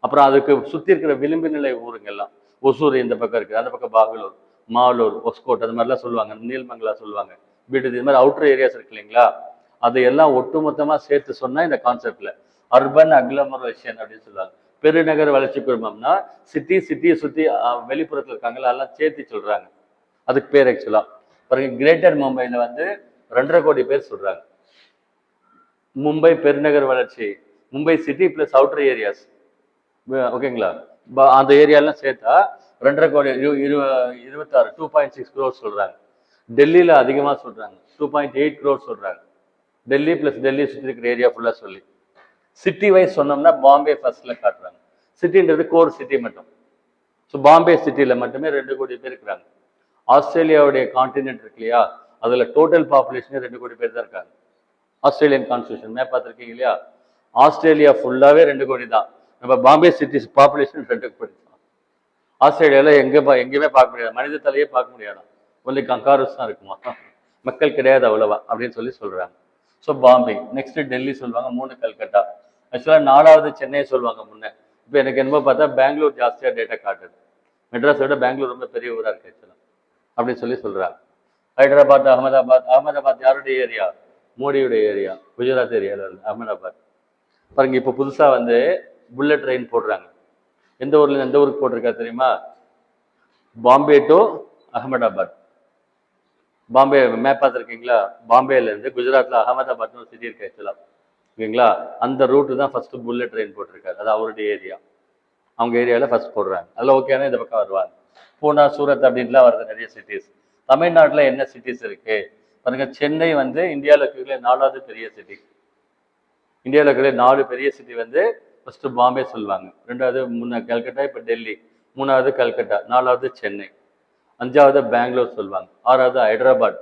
அப்புறம் அதுக்கு சுற்றி இருக்கிற விளிம்பு நிலை ஊருங்கெல்லாம், ஒசூர் இந்த பக்கம் இருக்குது, அந்த பக்கம் பாகலூர், மாலூர், ஒஸ்கோட், அது மாதிரிலாம் சொல்லுவாங்க. நீல்மங்கலா சொல்லுவாங்க, பிடிது, இது மாதிரி அவுட்டர் ஏரியாஸ் இருக்கு இல்லைங்களா. அதையெல்லாம் ஒட்டுமொத்தமாக சேர்த்து சொன்னால் இந்த கான்செப்ட்ல அர்பன் அக்ளமரேஷன் அப்படின்னு சொல்லுவாங்க. பெருநகர் வளர்ச்சி குழுமம்னா சிட்டியை சுற்றி வெளிப்புறத்தில் இருக்காங்களா அதெல்லாம் சேர்த்து சொல்றாங்க. அதுக்கு பேர் ஆக்சுவலா பாருங்க, கிரேட்டர் மும்பைல வந்து 2.5 கோடி பேர் சொல்றாங்க. மும்பை பெருநகர் வளர்ச்சி, Mumbai city plus outer areas, ஓகேங்களா, அந்த ஏரியாலாம் சேர்த்தா 2.5 கோடி 26 2.6 crores சொல்றாங்க. டெல்லியில அதிகமா சொல்றாங்க, 2.8 crores சொல்றாங்க. டெல்லி பிளஸ் டெல்லி சுற்றி இருக்கிற ஏரியா ஃபுல்லா சொல்லி சிட்டி வைஸ் சொன்னோம்னா பாம்பே ஃபர்ஸ்ட்ல காட்டுறாங்க. சிட்டின்றது கோர் சிட்டி மட்டும். ஸோ பாம்பே சிட்டியில மட்டுமே 2 கோடி பேர் இருக்கிறாங்க. ஆஸ்திரேலியாவுடைய கான்டினென்ட் இருக்கு இல்லையா, அதுல டோட்டல் பாப்புலேஷனே 2 கோடி பேர் தான் இருக்காங்க. ஆஸ்திரேலியன் கான்ஸ்டியூஷன் மேப் பார்த்துருக்கீங்க இல்லையா? ஆஸ்திரேலியா ஃபுல்லாவே 2 கோடி தான். நம்ம பாம்பே சிட்டிஸ் பாப்புலேஷன் 2 கோடி தான். ஆஸ்திரேலியாவில் எங்கேயுமே பார்க்க முடியாது, மனித தலையே பார்க்க முடியாது, ஒன்லி கங்காரூஸ் தான் இருக்குமா, மக்கள் கிடையாது அவ்வளவா அப்படின்னு சொல்றாங்க. ஸோ பாம்பே, நெக்ஸ்ட் டெல்லி சொல்லுவாங்க, 3 கல்கட்டா, ஆக்சுவலாக 4வது சென்னையை சொல்லுவாங்க முன்னே. இப்போ எனக்கு என்னமோ பார்த்தா பெங்களூர் ஜாஸ்தியாக டேட்டா காட்டுது, மெட்ராஸை விட பெங்களூர் ரொம்ப பெரிய ஊராக இருக்கு ஆக்சுவலாக அப்படின்னு சொல்றாங்க. ஹைதராபாத், அகமதாபாத் யாருடைய ஏரியா? மோடியுடைய ஏரியா, குஜராத் ஏரியாவில் அகமதாபாத். பாருங்க, இப்போ புதுசாக வந்து புல்லட் ட்ரெயின் போடுறாங்க. எந்த ஊர்ல எந்த ஊருக்கு போட்டிருக்கா தெரியுமா? பாம்பே டு அகமதாபாத். பாம்பே மேப் பார்த்துருக்கீங்களா? பாம்பேல இருந்து குஜராத்ல அகமதாபாத்னு ஒரு சிட்டி இருக்கு ஆக்சுவலா, ஓகேங்களா? அந்த ரூட்டு தான் ஃபர்ஸ்ட் புல்லட் ட்ரெயின் போட்டிருக்காரு, அது அவருடைய ஏரியா, அவங்க ஏரியாவில் ஃபர்ஸ்ட் போடுறாங்க. அதில் ஓகேனா இந்த பக்கம் வருவாங்க. பூனா, சூரத் அப்படின்லாம் வருது நிறைய சிட்டிஸ். தமிழ்நாட்டில் என்ன சிட்டிஸ் இருக்கு பாருங்க. சென்னை வந்து இந்தியாவில் இருக்கிற 4வது பெரிய சிட்டி. இந்தியாவில் இருக்கிற 4 பெரிய சிட்டி வந்து ஃபர்ஸ்ட் பாம்பே சொல்லுவாங்க, 2வது கல்கட்டா, இப்போ டெல்லி, 3வது கல்கட்டா, 4வது சென்னை, 5வது பெங்களூர் சொல்லுவாங்க, 6வது ஹைதராபாத்,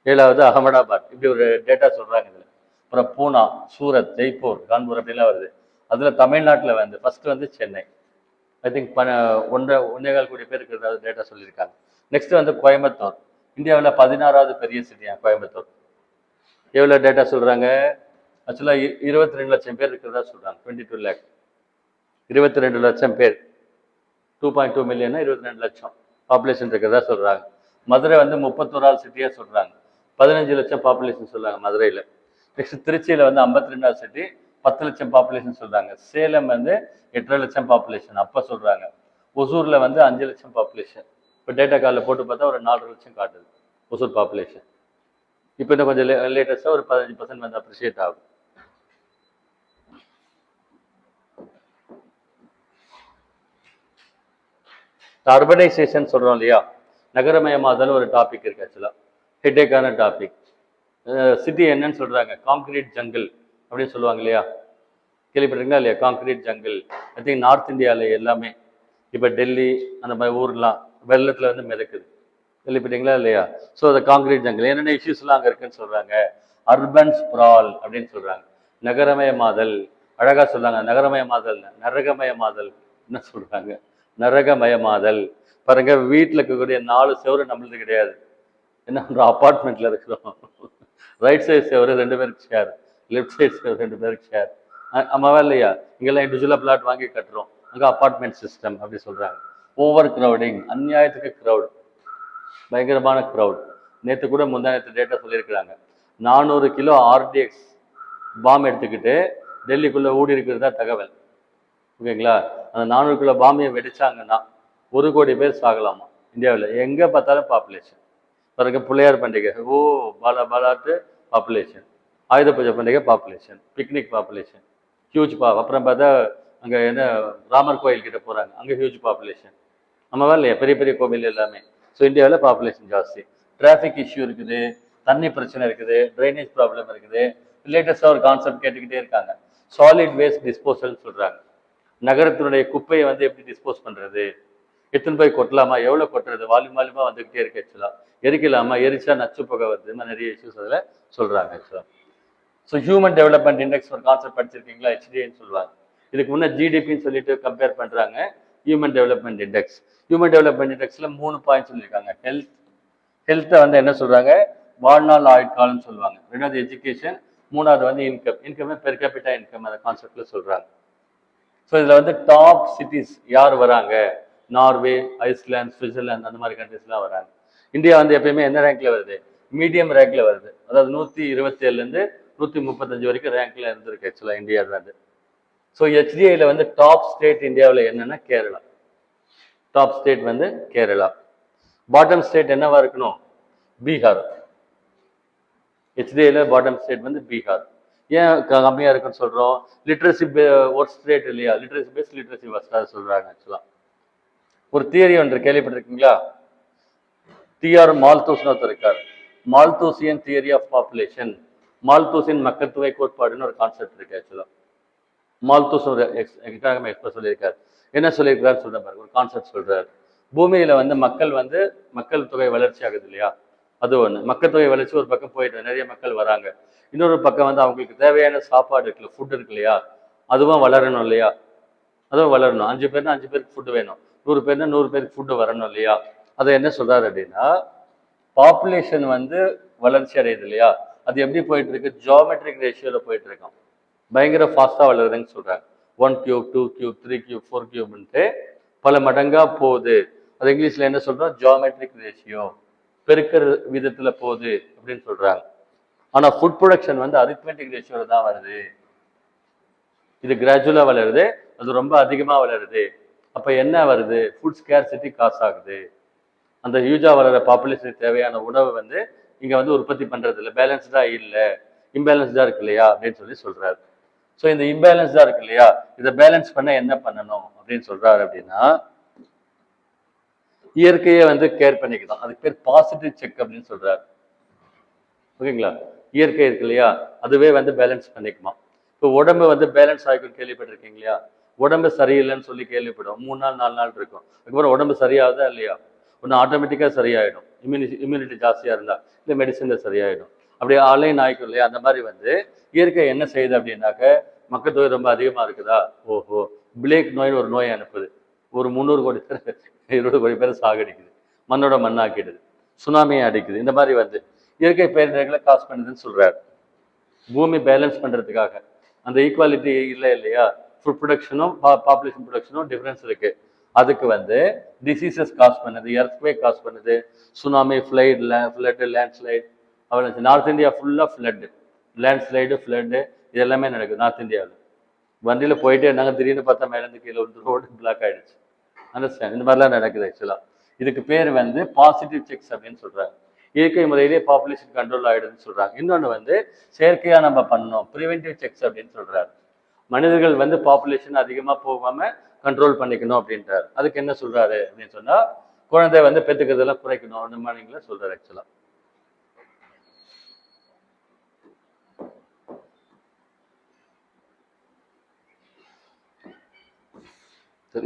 7வது அகமதாபாத். இப்படி ஒரு டேட்டா சொல்றாங்க இதில். அப்புறம் பூனா, சூரத், ஜெய்ப்பூர், கான்பூர் அப்படிலாம் வருது. அதில் தமிழ்நாட்டில் வந்து ஃபர்ஸ்ட் வந்து சென்னை. ஐ திங்க் 1.25 கோடி பேர் இருக்கிறதா டேட்டா சொல்லியிருக்காங்க. நெக்ஸ்ட் வந்து கோயம்புத்தூர், இந்தியாவில் 16வது பெரிய சிட்டியா கோயம்புத்தூர். எவ்வளோ டேட்டா சொல்றாங்க? ஆக்சுவலாக 22 லட்சம் பேர் இருக்கிறதா சொல்றாங்க, 22 லேக், 22 லட்சம் பேர், 2.2 மில்லியன்னா 22 லட்சம் பாப்புலேஷன் இருக்கிறதா சொல்றாங்க. மதுரை வந்து 31வது சிட்டியா சொல்றாங்க, 15 லட்சம் பாப்புலேஷன் சொல்றாங்க மதுரையில். நெக்ஸ்ட் திருச்சியில் வந்து 52வது சிட்டி, 10 லட்சம் பாப்புலேஷன் சொல்றாங்க. சேலம் வந்து 8.5 லட்சம் பாப்புலேஷன் அப்போ சொல்றாங்க. ஒசூர்ல வந்து 5 லட்சம் பாப்புலேஷன். இப்போ டேட்டா காலில் போட்டு பார்த்தா ஒரு 4 லட்சம் காட்டுது ஒசூர் பாப்புலேஷன். இப்போ இன்னும் கொஞ்சம் லேட்டஸ்டாக ஒரு 15% வந்து அப்ரிஷியேட் ஆகும். அர்பனைசேஷன் சொல்றோம் இல்லையா, நகரமயமாதல் ஒரு டாபிக் இருக்கு ஆக்சுவலா, ஹெட்டேக்கான டாபிக். சிட்டி என்னன்னு சொல்றாங்க? கான்கிரீட் ஜங்கிள் அப்படின்னு சொல்லுவாங்க இல்லையா, கேள்விப்பட்டிருக்கீங்களா இல்லையா? Concrete jungle. I think north இந்தியாவில் எல்லாமே, இப்போ டெல்லி அந்த மாதிரி ஊர்லாம் வெள்ளத்தில் வந்து மிதக்குது, கேள்விப்பட்டீங்களா இல்லையா? ஸோ அந்த கான்கிரீட் ஜங்கிள் என்னென்ன இஷ்யூஸ்லாம் அங்கே இருக்குன்னு சொல்றாங்க? அர்பன் ஸ்ப்ரால் அப்படின்னு சொல்றாங்க, நகரமயமாதல். அழகா சொல்றாங்க, நகரமயமாதல், நரகமயமாதல் என்ன சொல்றாங்க? நரகமயமாதல். பாருங்க, வீட்டில் இருக்கக்கூடிய 4 செவரு நம்மளது கிடையாது, என்ன பண்றோம்? அப்பார்ட்மெண்ட்ல இருக்கிறோம். ரைட் சைட் செவரு 2 பேருக்கு ஷேர், லெஃப்ட் சைட் செவரு 2 பேருக்கு ஷேர். ஆமாவா இல்லையா? இங்கெல்லாம் இண்டிவிஜுவலாக பிளாட் வாங்கி கட்டுறோம், அங்கே அப்பார்ட்மெண்ட் சிஸ்டம் அப்படி சொல்றாங்க. ஓவர் கிரௌடிங், அநியாயத்துக்கு கிரௌட், பயங்கரமான கிரௌட். நேற்று கூட முந்தானத்து டேட்டா சொல்லியிருக்கிறாங்க, 400 கிலோ ஆர்டிஎக்ஸ் பாம் எடுத்துக்கிட்டு டெல்லிக்குள்ள ஊடி இருக்கிறதா தகவல், ஓகேங்களா? அந்த 400 கிலோ பாம்பையை வெடிச்சாங்கன்னா 1 கோடி பேர் சாகலாமா இந்தியாவில். எங்கே பார்த்தாலும் பாப்புலேஷன். பாருங்க, பிள்ளையார் பண்டிகை, ஓ பாலாட்டு பாப்புலேஷன், ஆயுத பூஜை பண்டிகை பாப்புலேஷன், பிக்னிக் பாப்புலேஷன் ஹியூஜ் அப்புறம் பார்த்தா அங்கே என்ன ராமர் கோயில் கிட்ட போகிறாங்க, அங்கே ஹியூஜ் பாப்புலேஷன். நம்மவா இல்லையா? பெரிய பெரிய கோவில் எல்லாமே. ஸோ இந்தியாவில் பாப்புலேஷன் ஜாஸ்தி. டிராஃபிக் இஷ்யூ இருக்குது, தண்ணி பிரச்சனை இருக்குது, ட்ரைனேஜ் ப்ராப்ளம் இருக்குது. லேட்டஸ்டாக ஒரு கான்செப்ட் கேட்டுக்கிட்டே இருக்காங்க, சாலிட் வேஸ்ட் டிஸ்போசல் சொல்கிறாங்க. நகரத்தினுடைய குப்பையை வந்து எப்படி டிஸ்போஸ் பண்ணுறது, எத்தனை போய் கொட்டலாமா, எவ்வளோ கொட்டுறது, வால்யூமாக வந்துக்கிட்டே இருக்கு ஆக்சுவலாக. எரிக்கலாமா, எரிச்சா நச்சு புகை வருது, நிறைய இஷ்யூஸ் அதில் சொல்கிறாங்க ஆக்சுவலாக. ஸோ ஹியூமன் டெவலப்மெண்ட் இண்டெக்ஸ் ஒரு கான்செப்ட் படிச்சிருக்கீங்களா? HDIன்னு சொல்லுவாங்க. இதுக்கு முன்னே ஜிடிபின்னு சொல்லிட்டு கம்பேர் பண்ணுறாங்க. Human development index, human development இண்டெக்ஸில் 3 பாயிண்ட் சொல்லியிருக்காங்க. ஹெல்த்தை வந்து என்ன சொல்கிறாங்க? வாழ்நாள் ஆயுட்காலம்னு சொல்லுவாங்க. 2வது எஜுகேஷன், 3வது வந்து இன்கம் பெர் கேபிட்டா இன்கம், அந்த கான்செப்டில் சொல்கிறாங்க. ஸோ இதில் வந்து டாப் சிட்டிஸ் யார் வராங்க? நார்வே, ஐஸ்லாந்து, சுவிட்சர்லாந்து, அந்த மாதிரி கண்ட்ரிஸ்லாம் வராங்க. இந்தியா வந்து எப்பயுமே என்ன ரேங்க்ல வருது? மீடியம் ரேங்க்ல வருது. அதாவது 127லேருந்து 135 வரைக்கும் ரேங்க்ல இருந்திருக்கு ஆக்சுவலாக இந்தியா வந்து. ஸோ HDIல வந்து டாப் ஸ்டேட் இந்தியாவில் என்னன்னா கேரளா. டாப் ஸ்டேட் வந்து கேரளா. பாட்டம் ஸ்டேட் என்னவா இருக்கணும்? பீகார். HDIல பாட்டம் ஸ்டேட் வந்து பீகார். ஏன் கம்மியாக இருக்குன்னு சொல்கிறோம்? லிட்ரஸி ஒர்ஸ்ட் ரேட் இல்லையா, லிட்ரஸி பேஸ்ட், லிட்ரஸி வர்ஸ்டாக சொல்கிறாங்க ஆக்சுவலாக. ஒரு தியரி ஒன்று கேள்விப்பட்டிருக்கீங்களா? TR மால்தூஸ்னு ஒருத்தர் இருக்கார், மால்தூசியன் தியரி ஆஃப் பாப்புலேஷன், மால்தூசின் மக்கள் தொகை கோட்பாடுன்னு ஒரு கான்செப்ட் இருக்கு ஆக்சுவலாக. மால்தூஸ் ஒரு எக்ஸ்பிரஸ் சொல்லியிருக்காரு. என்ன சொல்லியிருக்காருன்னு சொல்ற பாருங்க, ஒரு கான்செப்ட் சொல்றாரு. பூமியில வந்து மக்கள் தொகை வளர்ச்சி ஆகுது இல்லையா, அது ஒன்று. மக்கள் தொகை வளர்ச்சி ஒரு பக்கம் போயிட்டு நிறைய மக்கள் வராங்க. இன்னொரு பக்கம் வந்து அவங்களுக்கு தேவையான சாப்பாடு இருக்குல்ல, ஃபுட் இருக்கு இல்லையா, அதுவும் வளரணும் இல்லையா, அதுவும் வளரணும். 5 பேர்னா 5 பேருக்கு ஃபுட்டு வேணும், 100 பேர்னா 100 பேருக்கு ஃபுட்டு வரணும் இல்லையா. அதை என்ன சொல்றாரு அப்படின்னா, பாப்புலேஷன் வந்து வளர்ச்சி அடையுது இல்லையா, அது எப்படி போயிட்டு இருக்கு, ஜியோமெட்ரிக் ரேஷியோல போயிட்டு இருக்கோம், பயங்கர ஃபாஸ்டா வளருதுன்னு சொல்றாங்க. 1 கியூப் 2 கியூப் 3 கியூப் 4 கியூப்ன்ட்டு பல மடங்கா போகுது. அது இங்கிலீஷ்ல என்ன சொல்றோம், ஜியோமெட்ரிக் ரேஷியோ, பெருக்கிற விதத்துல போகுது அப்படின்னு சொல்றாங்க. ஆனா ஃபுட் ப்ரொடக்ஷன் வந்து அரித்மெட்டிக் ரேஷியோல தான் வருது. இது கிராஜுவலா வளருது, அது ரொம்ப அதிகமா வளருது. அப்ப என்ன வருது, ஃபுட் ஸ்கேர்சிட்டி காசு ஆகுது. அந்த ஹியூஜா வளர பாப்புலேஷனுக்கு தேவையான உணவு வந்து இங்க வந்து உற்பத்தி பண்றது இல்லை, பேலன்ஸ்டா இல்லை, இம்பேலன்ஸ்டா இருக்கு இல்லையா அப்படின்னு சொல்றாரு. ஸோ இந்த இம்பேலன்ஸ்டா இருக்கு இல்லையா, இதை பேலன்ஸ் பண்ண என்ன பண்ணணும் அப்படின்னு சொல்றாரு அப்படின்னா, இயற்கையை வந்து கேர் பண்ணிக்கலாம். அதுக்கு பேர் பாசிட்டிவ் செக் அப்படின்னு சொல்றாரு. ஓகேங்களா, இயற்கை இருக்கு இல்லையா, அதுவே வந்து பேலன்ஸ் பண்ணிக்குமா. இப்போ உடம்பு வந்து பேலன்ஸ் ஆகிக்கும் கேள்விப்பட்டிருக்கீங்க இல்லையா, உடம்பு சரியில்லைன்னு சொல்லி கேள்விப்படும், 3 நாள் 4 நாள் இருக்கும், அதுக்கப்புறம் உடம்பு சரியாகுதா இல்லையா, ஒன்று ஆட்டோமேட்டிக்காக சரியாயிடும், இம்யூனிட்டி ஜாஸ்தியாக இருந்தா, இல்லை மெடிசன்ல சரியாயிடும், அப்படியே ஆன்லைன் ஆகிக்கும் இல்லையா. அந்த மாதிரி வந்து இயற்கை என்ன செய்யுது அப்படின்னாக்க, மக்கள் தொகை ரொம்ப அதிகமாக இருக்குதா, ஓஹோ, பிளேக் நோய்னு ஒரு நோய் அனுப்புது, ஒரு 300 கோடி பேர் 20 கோடி பேர் சாகடிக்குது, மண்ணோட மண்ணாக்கிடுது, சுனாமியை அடிக்குது. இந்த மாதிரி வந்து இயற்கை பேரிடர்களை காசு பண்ணுதுன்னு சொல்றாரு. பூமி பேலன்ஸ் பண்றதுக்காக அந்த ஈக்குவாலிட்டி இல்லை இல்லையா, ஃபுட் ப்ரொடக்ஷனும் பாப்புலேஷன் ப்ரொடக்ஷனும் டிஃபரன்ஸ் இருக்கு. அதுக்கு வந்து டிசீசஸ் காஸ் பண்ணுது, எர்த்குவேக் காஸ் பண்ணுது, சுனாமி, ஃப்ளட், லேண்ட்ஸ்லைட். அவ்வளோ நார்த் இந்தியா ஃபுல்லாக ஃப்ளட்டு, லேண்ட்ஸ்லைடு, ஃப்ளட்டு, இது எல்லாமே நடக்குது நார்த் இந்தியாவில். வண்டியில் போயிட்டே இருந்தாங்க, திடீர்னு பார்த்தா மேலேருந்து கீழே வந்து ரோடு பிளாக் ஆயிடுச்சு. அண்டர்ஸ்டாண்ட், இந்த மாதிரிலாம் நடக்குது ஆக்சுவலாக. இதுக்கு பேர் வந்து பாசிட்டிவ் செக்ஸ் அப்படின்னு சொல்றாங்க. இயற்கை முறையிலே பாப்புலேஷன் கண்ட்ரோல் ஆகிடுதுன்னு சொல்றாங்க. இன்னொன்று வந்து செயற்கையா நம்ம பண்ணோம், ப்ரிவென்டிவ் செக்ஸ் அப்படின்னு சொல்றாரு. மனிதர்கள் வந்து பாப்புலேஷன் அதிகமா போகாம கண்ட்ரோல் பண்ணிக்கணும் அப்படின்றாரு. அதுக்கு என்ன சொல்றாரு அப்படின்னு சொன்னா, குழந்தை வந்து பெற்றுக்கிறதெல்லாம் குறைக்கணும், அந்த மாதிரிங்களா சொல்றாரு ஆக்சுவலா.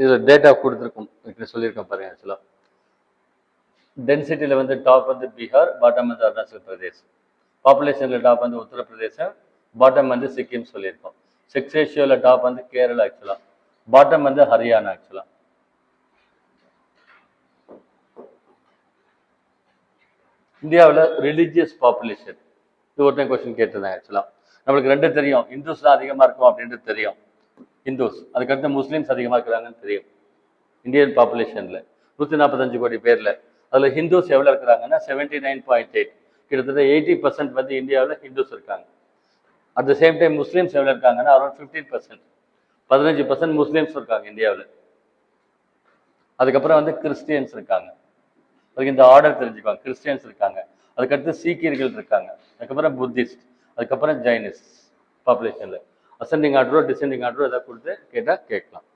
இதுல டேட்டா கொடுத்துருக்கோம், சொல்லியிருக்கோம் பாருங்க. ஆக்சுவலா டென்சிட்டியில் வந்து டாப் வந்து பீகார், பாட்டம் வந்து அருணாச்சல் பிரதேஷ், பாப்புலேஷனில் டாப் வந்து உத்தரப்பிரதேசம், பாட்டம் வந்து சிக்கிம் சொல்லியிருக்கோம். செக்ஸ் ரேஷியோவில் டாப் வந்து கேரளா ஆக்சுவலா, பாட்டம் வந்து ஹரியானா ஆக்சுவலா. இந்தியாவில் ரிலீஜியஸ் பாப்புலேஷன், இது ஒருத்தன் கொஸ்டின் கேட்டிருந்தேன் ஆக்சுவலா. நம்மளுக்கு ரெண்டு தெரியும், இந்துஸ் தான் அதிகமாக இருக்கும் அப்படின்றது தெரியும், இந்துஸ். அதுக்கடுத்து முஸ்லீம்ஸ் அதிகமாக இருக்கிறாங்கன்னு தெரியும். இந்தியன் பாப்புலேஷனில் 145 கோடி பேரில் அதில் ஹிந்துஸ் எவ்வளோ இருக்கிறாங்கன்னா 79.8, கிட்டத்தட்ட 80% வந்து இந்தியாவில் ஹிந்துஸ் இருக்காங்க. At the same time Muslims எவ்வளோ இருக்காங்கன்னா அரௌண்ட் 15%, 15% முஸ்லீம்ஸ் இருக்காங்க இந்தியாவில். அதுக்கப்புறம் வந்து கிறிஸ்டியன்ஸ் இருக்காங்க, அதுக்கு இந்த ஆர்டர் தெரிஞ்சுக்குவாங்க. கிறிஸ்டியன்ஸ் இருக்காங்க, அதுக்கடுத்து சீக்கியர்கள் இருக்காங்க, அதுக்கப்புறம் புத்திஸ்ட், அதுக்கப்புறம் ஜைனிஸ்ட். பாப்புலேஷனில் அசெண்டிங் ஆர்டரோ டிசெண்டிங் ஆர்டரோ எதாவது கொடுத்து கேட்டால் கேட்கலாம்.